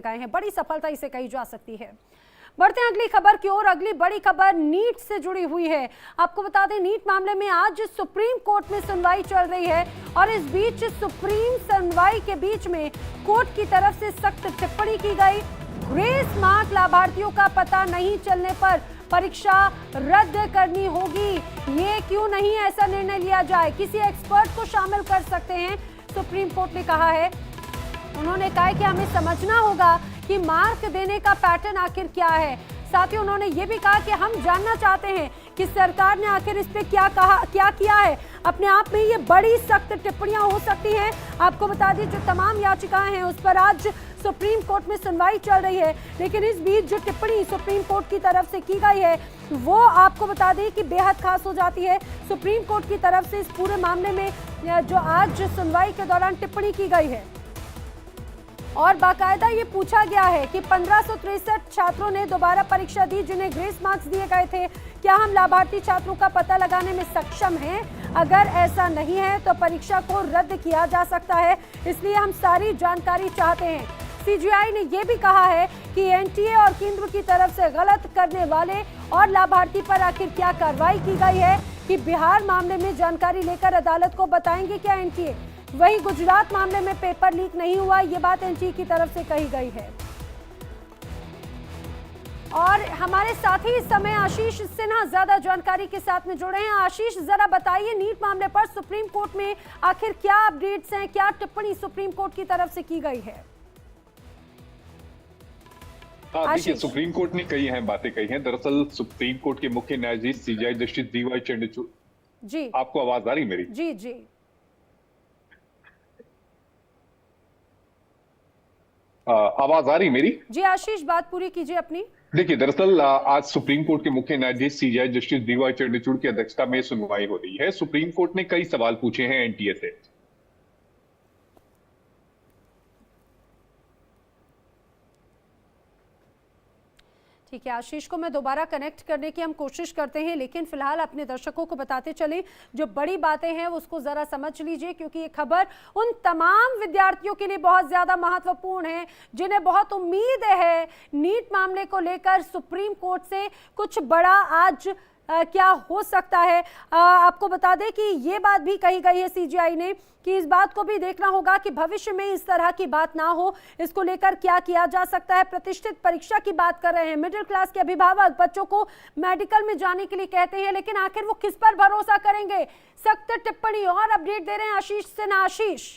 गए हैं। बड़ी सफलता इसे कही जा सकती है। बढ़ते हैं अगली खबर की ओर। अगली बड़ी खबर नीट से जुड़ी हुई है। आपको बता दें, नीट मामले में आज सुप्रीम कोर्ट में सुनवाई चल रही है और इस बीच सुप्रीम सुनवाई के बीच में कोर्ट की तरफ से सख्त टिप्पणी की गई। ग्रेस मार्क लाभार्थियों का पता नहीं चलने पर परीक्षा रद्द करनी होगी। ये क्यों नहीं ऐसा निर्णय लिया जाए, किसी एक्सपर्ट को शामिल कर सकते हैं, सुप्रीम कोर्ट ने कहा है। उन्होंने कहा है कि हमें समझना होगा कि मार्क देने का पैटर्न आखिर क्या है। साथ ही उन्होंने ये भी कहा कि हम जानना चाहते हैं कि सरकार ने आखिर इस पे क्या किया है। अपने आप में ये बड़ी सख्त टिप्पणियां हो सकती हैं। आपको बता दें, जो तमाम याचिकाएं हैं उस पर आज सुप्रीम कोर्ट में सुनवाई चल रही है, लेकिन इस बीच जो टिप्पणी सुप्रीम कोर्ट की तरफ से की गई है वो आपको बता दें कि बेहद खास हो जाती है। सुप्रीम कोर्ट की तरफ से इस पूरे मामले में जो आज सुनवाई के दौरान टिप्पणी की गई है और बाकायदा ये पूछा गया है कि 1563 छात्रों ने दोबारा परीक्षा दी जिन्हें ग्रेस मार्क्स दिए गए थे। क्या हम लाभार्थी छात्रों का पता लगाने में सक्षम हैं? अगर ऐसा नहीं है तो परीक्षा को रद्द किया जा सकता है, इसलिए हम सारी जानकारी चाहते हैं। सीजीआई ने यह भी कहा है कि एनटीए और केंद्र की तरफ से गलत करने वाले और लाभार्थी पर आखिर क्या कार्रवाई की गई है कि बिहार मामले में जानकारी लेकर अदालत को बताएंगे क्या एनटीए। वहीं गुजरात मामले में पेपर लीक नहीं हुआ, ये बात एनटीए की तरफ से कही गई है। और हमारे साथी इस समय आशीष सिन्हा ज्यादा जानकारी के साथ में जुड़े हैं। आशीष, जरा बताइए, नीट मामले पर सुप्रीम कोर्ट में आखिर क्या अपडेट्स हैं, क्या टिप्पणी सुप्रीम कोर्ट की तरफ से की गई है? हाँ, देखिए, सुप्रीम कोर्ट ने कई अहम बातें कही हैं। दरअसल सुप्रीम कोर्ट के मुख्य न्यायाधीश सीजेआई जस्टिस डीवाई चंद्रचूड़ जी, आपको आवाज आ रही मेरी? जी जी आवाज आ रही मेरी? जी आशीष, बात पूरी कीजिए अपनी। देखिए, दरअसल आज सुप्रीम कोर्ट के मुख्य न्यायाधीश सीजेआई जस्टिस डीवाई चंद्रचूड़ की अध्यक्षता में सुनवाई हो रही है। सुप्रीम कोर्ट ने कई सवाल पूछे हैं एनटीए से। ठीक है, आशीष को मैं दोबारा कनेक्ट करने की हम कोशिश करते हैं, लेकिन फिलहाल अपने दर्शकों को बताते चलें जो बड़ी बातें हैं उसको जरा समझ लीजिए, क्योंकि ये खबर उन तमाम विद्यार्थियों के लिए बहुत ज्यादा महत्वपूर्ण है जिन्हें बहुत उम्मीद है नीट मामले को लेकर सुप्रीम कोर्ट से कुछ बड़ा आज क्या हो सकता है। आपको बता दें कि ये बात भी कही गई है सीजीआई ने कि इस बात को भी देखना होगा कि भविष्य में इस तरह की बात ना हो, इसको लेकर क्या किया जा सकता है। प्रतिष्ठित परीक्षा की बात कर रहे हैं, मिडिल क्लास के अभिभावक बच्चों को मेडिकल में जाने के लिए कहते हैं, लेकिन आखिर वो किस पर भरोसा करेंगे। सख्त टिप्पणी और अपडेट दे रहे हैं आशीष सिन्हा। आशीष,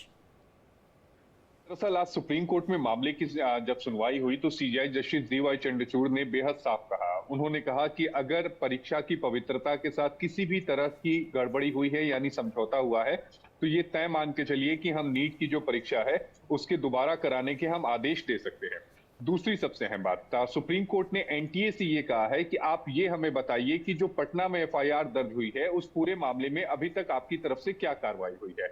दरअसल आज सुप्रीम कोर्ट में मामले की जब सुनवाई हुई तो सीजेआई जस्टिस डीवाई चंद्रचूड़ ने बेहद साफ कहा। उन्होंने कहा कि अगर परीक्षा की पवित्रता के साथ किसी भी तरह की गड़बड़ी हुई है यानी समझौता हुआ है तो ये तय मान के चलिए कि हम नीट की जो परीक्षा है उसके दोबारा कराने के हम आदेश दे सकते हैं। दूसरी सबसे अहम बात, सुप्रीम कोर्ट ने एनटीए से ये कहा है कि आप ये हमें बताइए कि जो पटना में एफआईआर दर्ज हुई है उस पूरे मामले में अभी तक आपकी तरफ से क्या कार्रवाई हुई है।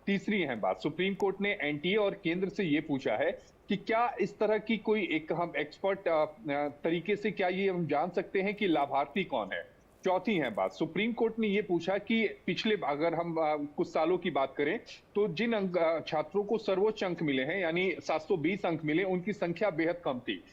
तीसरी अहम बात, सुप्रीम कोर्ट ने एनटीए और केंद्र से ये पूछा है कि क्या इस तरह की कोई एक हम एक्सपर्ट तरीके से क्या ये हम जान सकते हैं कि लाभार्थी कौन है। चौथी है बात, सुप्रीम कोर्ट ने ये पूछा कि पिछले अगर हम कुछ सालों की बात करें तो जिन छात्रों को सर्वोच्च अंक मिले हैं यानी 720 अंक मिले, उनकी संख्या बेहद कम थी।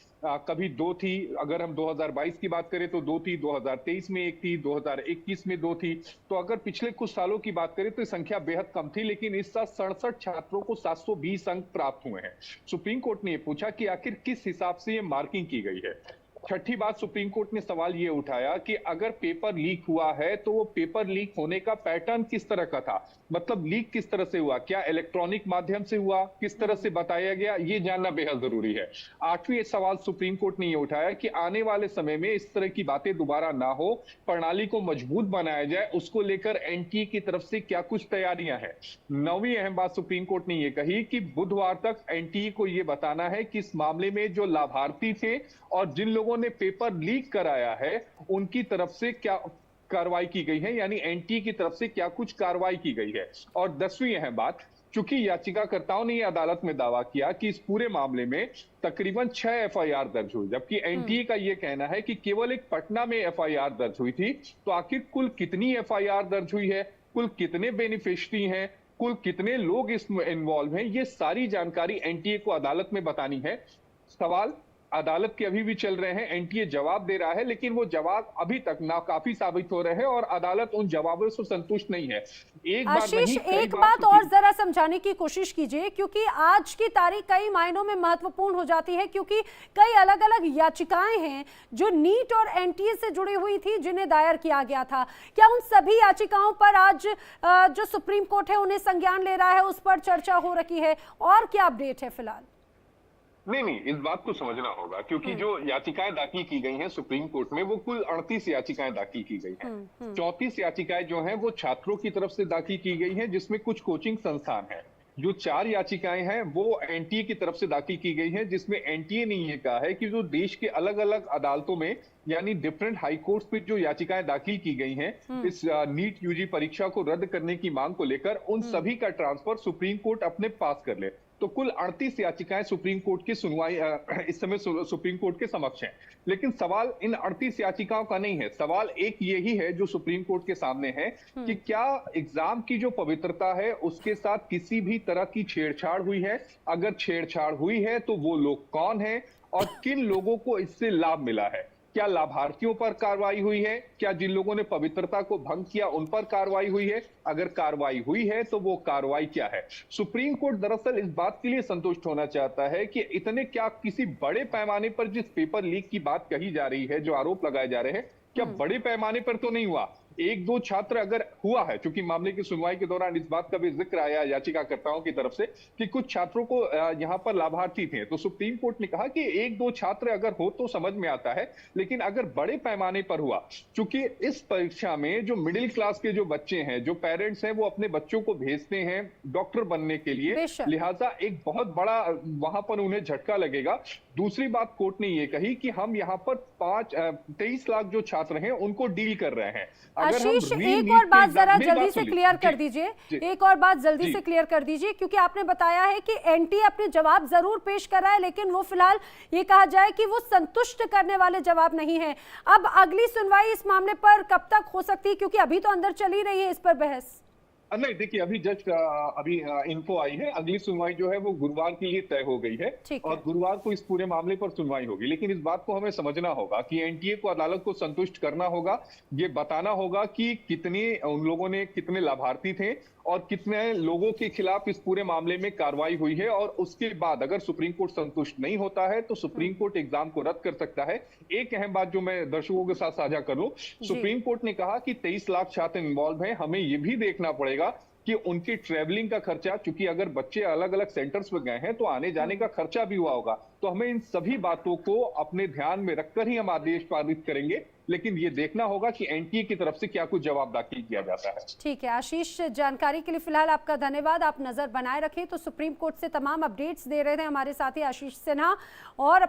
कभी 2 थी, अगर हम 2022 की बात करें तो 2 थी, 2023 में 1 थी, 2021 में 2 थी। तो अगर पिछले कुछ सालों की बात करें तो संख्या बेहद कम थी, लेकिन इस साल 67 छात्रों को 720 अंक प्राप्त हुए हैं। सुप्रीम कोर्ट ने यह पूछा कि आखिर किस हिसाब से ये मार्किंग की गई है। छठी बात, सुप्रीम कोर्ट ने सवाल ये उठाया कि अगर पेपर लीक हुआ है तो वो पेपर लीक होने का पैटर्न किस तरह का था, मतलब लीक किस तरह से हुआ, क्या इलेक्ट्रॉनिक माध्यम से हुआ, किस तरह से बताया गया, ये जानना बेहद जरूरी है। आठवीं सवाल सुप्रीम कोर्ट ने ये उठाया कि आने वाले समय में इस तरह की बातें दोबारा ना हो, प्रणाली को मजबूत बनाया जाए, उसको लेकर एनटीए की तरफ से क्या कुछ तैयारियां हैं। नौवीं अहम बात सुप्रीम कोर्ट ने ये कही कि बुधवार तक एनटीए को ये बताना है कि इस मामले में जो लाभार्थी थे और जिन लोगों ने पेपर लीक कराया है उनकी तरफ से क्या कार्रवाई की गई है, यानी एनटीए की तरफ से क्या कुछ कार्रवाई की गई है। और 10वीं अहम बात, चूंकि याचिकाकर्ताओं ने यह अदालत में दावा किया कि इस पूरे मामले में तकरीबन 6 एफआईआर दर्ज हुई, जबकि एनटीए का यह कहना है कि केवल एक पटना में एफआईआर दर्ज हुई थी, तो आखिर कुल कितनी एफआईआर दर्ज हुई है, कुल कितने बेनिफिशियरी हैं, कुल कितने लोग इसमें इन्वॉल्व हैं, ये सारी जानकारी एनटीए को अदालत में बतानी है। सवाल अदालत के अभी भी चल रहे हैं, एनटीए जवाब दे रहा है, लेकिन वो जवाब अभी तक नाकाफी साबित हो रहे हैं और अदालत उन जवाबों से संतुष्ट नहीं है। एक बार आशीष, नहीं, कई एक बार बात और जरा समझाने की कोशिश कीजिए, क्योंकि आज की तारीख कई मायनों में महत्वपूर्ण हो जाती है, क्योंकि कई अलग अलग याचिकाएं हैं जो नीट और एनटीए से जुड़ी हुई थी, जिन्हें दायर किया गया था। क्या उन सभी याचिकाओं पर आज जो सुप्रीम कोर्ट है उन्हें संज्ञान ले रहा है, उस पर चर्चा हो रही है, और क्या अपडेट है फिलहाल? नहीं, इस बात को समझना होगा, क्योंकि जो याचिकाएं दाखिल की गई हैं सुप्रीम कोर्ट में, वो कुल 38 याचिकाएं दाखिल की गई हैं। 34 याचिकाएं जो हैं वो छात्रों की तरफ से दाखिल की गई हैं, जिसमें कुछ कोचिंग संस्थान हैं। जो 4 याचिकाएं हैं वो एनटीए की तरफ से दाखिल की गई हैं, जिसमें एनटीए ने ये कहा है कि जो देश के अलग अलग अदालतों में, यानी डिफरेंट हाई कोर्ट्स पे जो याचिकाएं दाखिल की गई हैं इस नीट यूजी परीक्षा को रद्द करने की मांग को लेकर, उन सभी का ट्रांसफर सुप्रीम कोर्ट अपने पास कर ले। तो कुल 38 याचिकाएं सुप्रीम कोर्ट की सुनवाई इस समय सुप्रीम कोर्ट के समक्ष हैं। लेकिन सवाल इन 38 याचिकाओं का नहीं है, सवाल एक यही है जो सुप्रीम कोर्ट के सामने है कि क्या एग्जाम की जो पवित्रता है उसके साथ किसी भी तरह की छेड़छाड़ हुई है। अगर छेड़छाड़ हुई है तो वो लोग कौन है और किन लोगों को इससे लाभ मिला है। क्या लाभार्थियों पर कार्रवाई हुई है? क्या जिन लोगों ने पवित्रता को भंग किया उन पर कार्रवाई हुई है? अगर कार्रवाई हुई है तो वो कार्रवाई क्या है? सुप्रीम कोर्ट दरअसल इस बात के लिए संतुष्ट होना चाहता है कि इतने क्या किसी बड़े पैमाने पर जिस पेपर लीक की बात कही जा रही है, जो आरोप लगाए जा रहे हैं, क्या बड़े पैमाने पर तो नहीं हुआ। एक दो छात्र अगर हुआ है, क्योंकि मामले की सुनवाई के दौरान इस बात का भी जिक्र आया याचिकाकर्ताओं की तरफ से कि कुछ छात्रों को यहां पर लाभार्थी थे, तो सुप्रीम कोर्ट ने कहा कि एक दो छात्र अगर हो तो समझ में आता है, लेकिन अगर बड़े पैमाने पर हुआ, क्योंकि इस परीक्षा में जो मिडिल क्लास के जो बच्चे हैं, जो पेरेंट्स हैं, वो अपने बच्चों को भेजते हैं डॉक्टर बनने के लिए, लिहाजा एक बहुत बड़ा वहां पर उन्हें झटका लगेगा। दूसरी बात कोर्ट ने ये कही कि हम यहाँ पर 23 लाख जो छात्र हैं उनको डील कर रहे हैं। आशीष, एक और बात जरा जल्दी से क्लियर कर दीजिए, एक और बात जल्दी से क्लियर कर दीजिए, क्योंकि आपने बताया है कि एनटीए अपने जवाब जरूर पेश कर रहा है, लेकिन वो फिलहाल ये कहा जाए कि वो संतुष्ट करने वाले जवाब नहीं है। अब अगली सुनवाई इस मामले पर कब तक हो सकती है, क्योंकि अभी तो अंदर चली रही है इस पर बहस? नहीं, देखिए अभी जस्ट अभी इन्फो आई है, अगली सुनवाई जो है वो गुरुवार के लिए तय हो गई है और गुरुवार को इस पूरे मामले पर सुनवाई होगी। लेकिन इस बात को हमें समझना होगा कि एनटीए को अदालत को संतुष्ट करना होगा, ये बताना होगा कि कितने उन लोगों ने कितने लाभार्थी थे और कितने लोगों के खिलाफ इस पूरे मामले में कार्रवाई हुई है, और उसके बाद अगर सुप्रीम कोर्ट संतुष्ट नहीं होता है तो सुप्रीम कोर्ट एग्जाम को रद्द कर सकता है। एक अहम बात जो मैं दर्शकों के साथ साझा कर लूं, सुप्रीम कोर्ट ने कहा कि 23 लाख छात्र इन्वॉल्व हैं, हमें यह भी देखना पड़ेगा कि उनकी ट्रेवलिंग का खर्चा, चूंकि अगर बच्चे अलग अलग सेंटर्स पर गए हैं तो आने जाने का खर्चा भी हुआ होगा, तो हमें इन सभी बातों को अपने ध्यान में रखकर ही हम आदेश पारित करेंगे। लेकिन ये देखना होगा कि एनटीए की तरफ से क्या कुछ जवाब दाखिल किया जाता है। ठीक है आशीष, जानकारी के लिए फिलहाल आपका धन्यवाद। आप नजर बनाए रखें। तो सुप्रीम कोर्ट से तमाम अपडेट्स दे रहे थे हमारे साथी आशीष सिन्हा, और